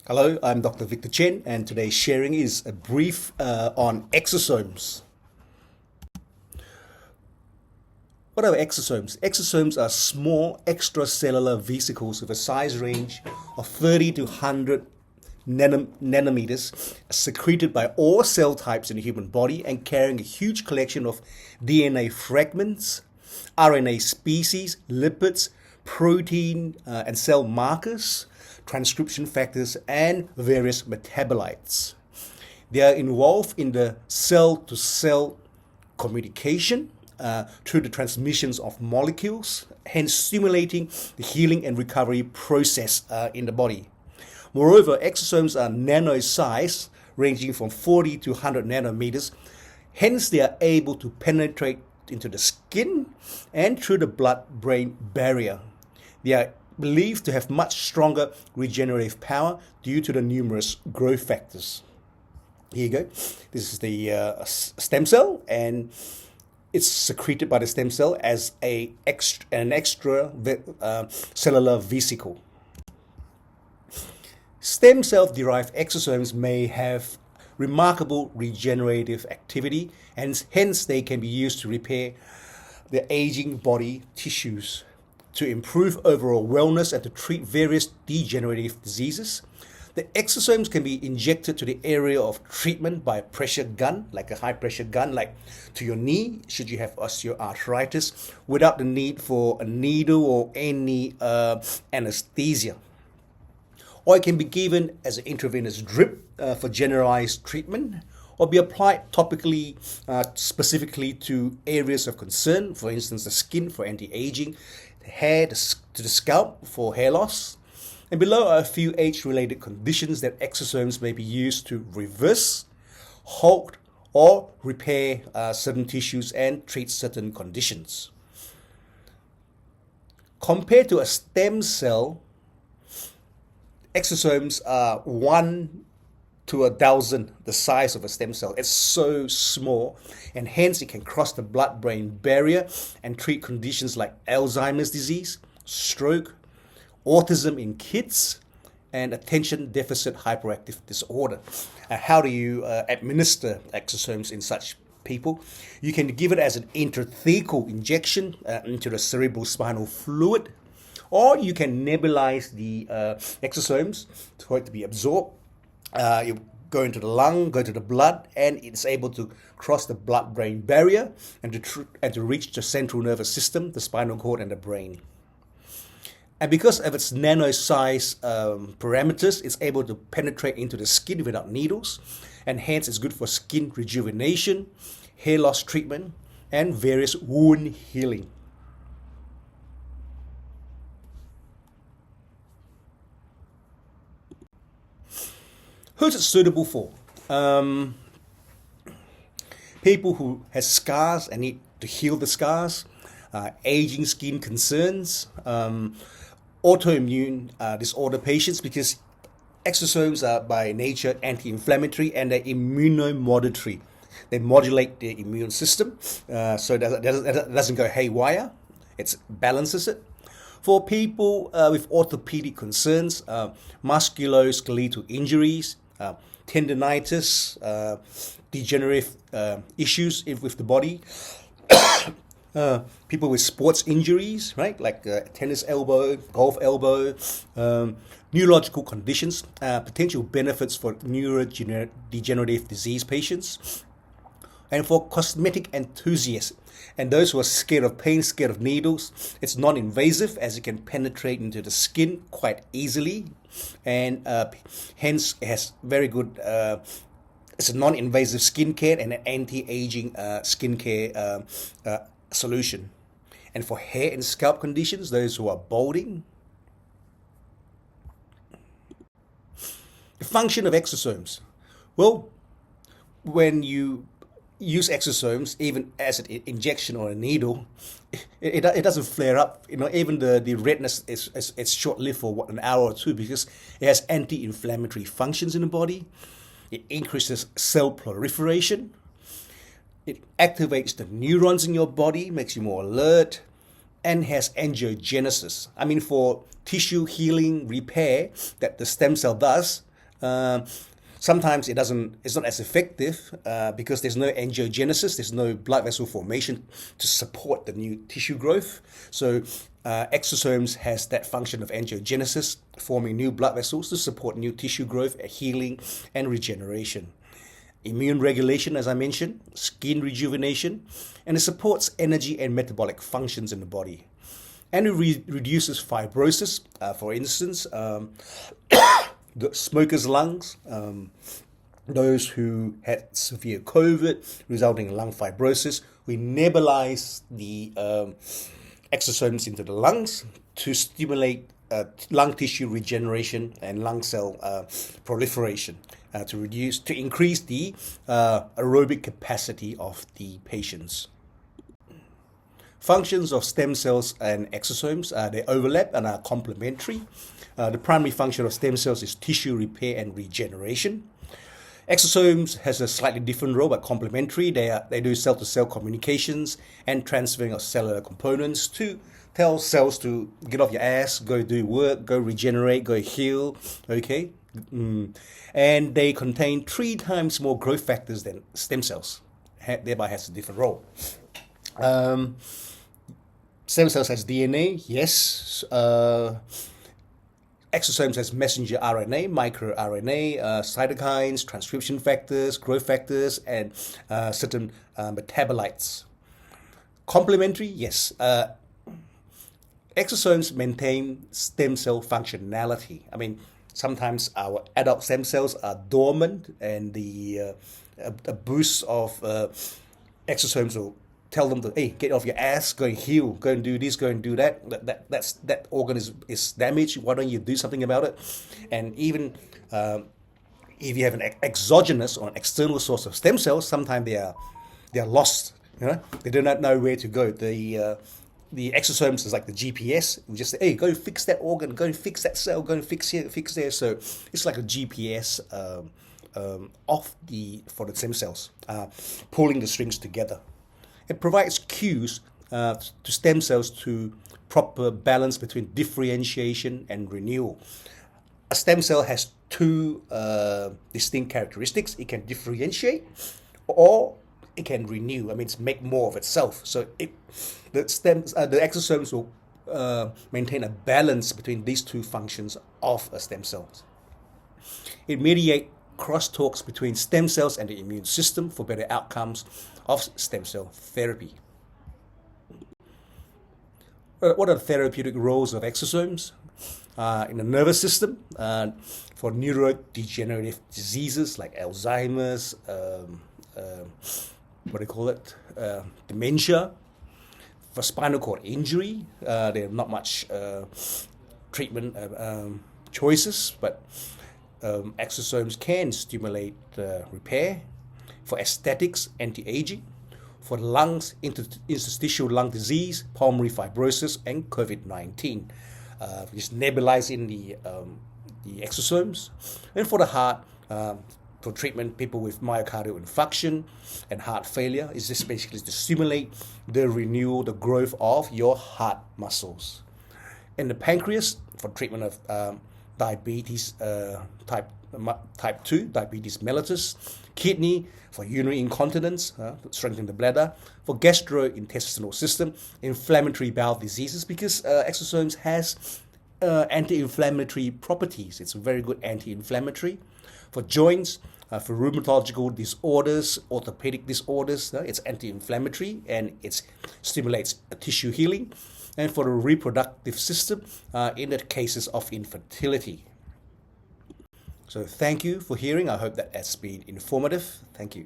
Hello, I'm Dr. Victor Chen, and today's sharing is a brief on exosomes. What are exosomes? Exosomes are small extracellular vesicles with a size range of 30 to 100 nanometers, secreted by all cell types in the human body and carrying a huge collection of DNA fragments, RNA species, lipids, protein and cell markers, transcription factors, and various metabolites. They are involved in the cell-to-cell communication through the transmissions of molecules, hence stimulating the healing and recovery process in the body. Moreover, exosomes are nano-sized, ranging from 40 to 100 nanometers. Hence, they are able to penetrate into the skin and through the blood-brain barrier. They are believed to have much stronger regenerative power due to the numerous growth factors. Here you go. This is the stem cell, and it's secreted by the stem cell as an extra cellular vesicle. Stem cell-derived exosomes may have remarkable regenerative activity, and hence they can be used to repair the aging body tissues, to improve overall wellness, and to treat various degenerative diseases. The exosomes can be injected to the area of treatment by a pressure gun, like a high pressure gun, like to your knee, should you have osteoarthritis, without the need for a needle or any anesthesia. Or it can be given as an intravenous drip for generalized treatment, or be applied topically specifically to areas of concern, for instance, the skin for anti-aging, the hair to the scalp for hair loss. And below are a few age-related conditions that exosomes may be used to reverse, halt, or repair certain tissues and treat certain conditions. Compared to a stem cell, exosomes are 1 to 1,000 the size of a stem cell. It's so small, and hence it can cross the blood-brain barrier and treat conditions like Alzheimer's disease, stroke, autism in kids, and attention deficit hyperactive disorder. How do you administer exosomes in such people? You can give it as an intrathecal injection into the cerebral spinal fluid, or you can nebulize the exosomes for it to be absorbed. You go into the lung, go to the blood, and it's able to cross the blood-brain barrier and to reach the central nervous system, the spinal cord, and the brain. And because of its nano-size parameters, it's able to penetrate into the skin without needles, and hence it's good for skin rejuvenation, hair loss treatment, and various wound healing. Who's it suitable for? People who have scars and need to heal the scars, aging skin concerns, autoimmune disorder patients, because exosomes are by nature anti-inflammatory and they're immunomodulatory. They modulate the immune system, so it doesn't go haywire. It balances it. For people with orthopedic concerns, musculoskeletal injuries, tendinitis, degenerative issues with the body, people with sports injuries, right, like tennis elbow, golf elbow, neurological conditions, potential benefits for neurodegenerative disease patients, and for cosmetic enthusiasts and those who are scared of pain, scared of needles. It's non-invasive as it can penetrate into the skin quite easily, and hence it has very good it's a non-invasive skincare and an anti-aging skincare solution. And for hair and scalp conditions, those who are balding. The function of exosomes. Well, when you use exosomes, even as an injection or a needle, it doesn't flare up. Even the redness is short-lived for an hour or two, because it has anti-inflammatory functions in the body. It increases cell proliferation. It activates the neurons in your body, makes you more alert, and has angiogenesis. For tissue healing repair that the stem cell does, Um, Sometimes it's not as effective because there's no angiogenesis, there's no blood vessel formation to support the new tissue growth. So exosomes has that function of angiogenesis, forming new blood vessels to support new tissue growth, healing, and regeneration. Immune regulation, as I mentioned, skin rejuvenation, and it supports energy and metabolic functions in the body. And it reduces fibrosis, for instance, the smokers' lungs, those who had severe COVID, resulting in lung fibrosis. We nebulize the exosomes into the lungs to stimulate lung tissue regeneration and lung cell proliferation to increase the aerobic capacity of the patients. Functions of stem cells and exosomes, they overlap and are complementary. The primary function of stem cells is tissue repair and regeneration. Exosomes has a slightly different role but complementary. They do cell-to-cell communications and transferring of cellular components to tell cells to get off your ass, go do work, go regenerate, go heal, okay? And they contain 3 times more growth factors than stem cells, thereby has a different role. Stem cells has DNA, yes. Exosomes has messenger RNA, microRNA, cytokines, transcription factors, growth factors, and certain metabolites. Complementary, yes. Exosomes maintain stem cell functionality. I mean, sometimes our adult stem cells are dormant, and a boost of exosomes will tell them to, hey, get off your ass, go and heal, go and do this, go and do that. That organ is damaged. Why don't you do something about it? And even if you have an exogenous or an external source of stem cells, sometimes they are lost. They do not know where to go. The exosomes is like the GPS. We just say, hey, go fix that organ, go and fix that cell, go and fix here, fix there. So it's like a GPS for the stem cells, pulling the strings together. It provides cues to stem cells to proper balance between differentiation and renewal. A stem cell has 2 distinct characteristics. It can differentiate or it can renew. I mean, it's make more of itself. So the exosomes will maintain a balance between these 2 functions of a stem cell. It mediates crosstalks between stem cells and the immune system for better outcomes of stem cell therapy. What are the therapeutic roles of exosomes? In the nervous system, for neurodegenerative diseases like Alzheimer's, dementia. For spinal cord injury, there are not much treatment choices, but exosomes can stimulate repair. For aesthetics, anti-aging. For lungs, interstitial lung disease, pulmonary fibrosis, and COVID-19. Just nebulize in the exosomes. And for the heart, for treatment, people with myocardial infarction and heart failure, is just basically to stimulate the renewal, the growth of your heart muscles. And the pancreas, for treatment of diabetes type 2, diabetes mellitus. Kidney, for urinary incontinence, strengthening the bladder. For gastrointestinal system, inflammatory bowel diseases, because exosomes has anti-inflammatory properties. It's a very good anti-inflammatory. For joints, for rheumatological disorders, orthopedic disorders, it's anti-inflammatory and it stimulates tissue healing. And for the reproductive system, in the cases of infertility. So thank you for hearing. I hope that has been informative. Thank you.